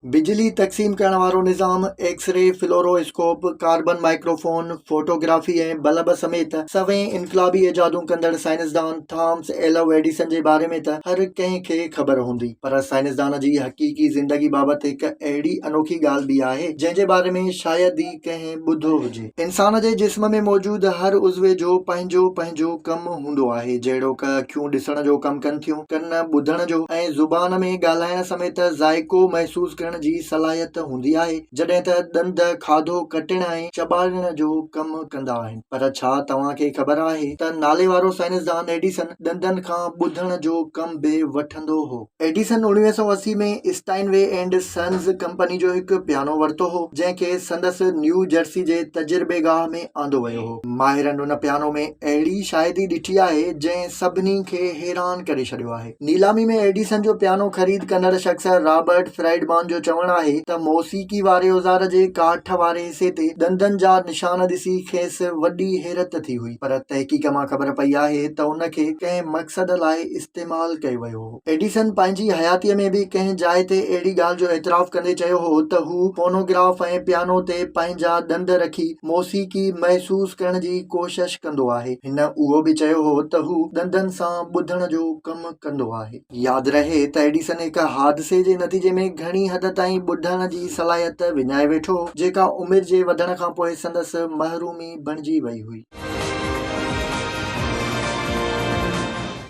बिजली तक़सीम करण वारो निज़ाम X-ray, fluoroscope, carbon microphone, photography ऐं बल्ब समेत सभई इनक़लाबी इजादूं कंदड़ साइंसदान थॉमस एल्वा एडिसन जे बारे में त हर कंहिंखे ख़बर हूंदी, पर साइंसदान जी हक़ीक़ी ज़िंदगी बाबति हिक अहिड़ी अनोखी ॻाल्हि बि आहे जंहिं जे बारे में शायदि ई कंहिं ॿुधो हुजे। इंसान जे जिस्म में मौजूद हर उज़्वे जो पंहिंजो पंहिंजो कमु हूंदो आहे, जहिड़ोक अखियूं ॾिसण जो कमु कनि थियूं, कन ॿुधण जो ऐं ज़ुबान में ॻाल्हाइण समेत ज़ाइको महसूस करण जी सलाहियत हूंदी आहे, जॾहिं त ॾंद खाधो कटण ऐं चॿाड़ण जो कमु कंदा आहिनि। पर छा तव्हांखे ख़बर आहे त नाले वारो साइंसदान एडिसन ॾंदनि खां ॿुधण जो कमु बि वठंदो हो। एडिसन 1980 में स्टाइनवे एंड सन्स कंपनी जो हिकु पियानो वरितो हो, जंहिंखे संदसि न्यू जर्सी जे तजुर्बेगाह में आंदो वियो हो। माहिरनि उन पियानो में अहिड़ी शायदी ॾिठी आहे जंहिं सभिनी खे हैरान करे छॾियो आहे। नीलामी में एडिसन जो पियानो ख़रीद कंदड़ शख़्स रॉबर्ट फ्राइडमान जो चवणु आहे त मौसीक़ी वारे औज़ार जे काठ वारे हिसे ते ॾंदनि जा निशान ॾिसी खेसि वॾी हैरत थी हुई, पर तहक़ीक़ मां ख़बर पई आहे त उनखे कंहिं मक़सद लाइ इस्तेमालु कयो वियो हो। एडिसन पंहिंजी हयातीअ में बि कंहिं जाइ ते अहिड़ी ॻाल्हि जो एतिराफ़ कंदे चयो हो त हू फोनोग्राफ ऐं पियानो ते पंहिंजा ॾंद रखी मौसीक़ी महसूस करण जी कोशिश कंदो आहे। हिन उहो बि चयो हो त हू ॾंदनि सां ॿुधण जो कमु कंदो आहे। यादि रहे त एडिसन हिक हादसे जे नतीजे में घणी हद ताईं ॿुधण जी सलाहियत विञाए वेठो, जेका उमिरि जे वधण खां पोइ संदसि महरूमी बणिजी वई हुई।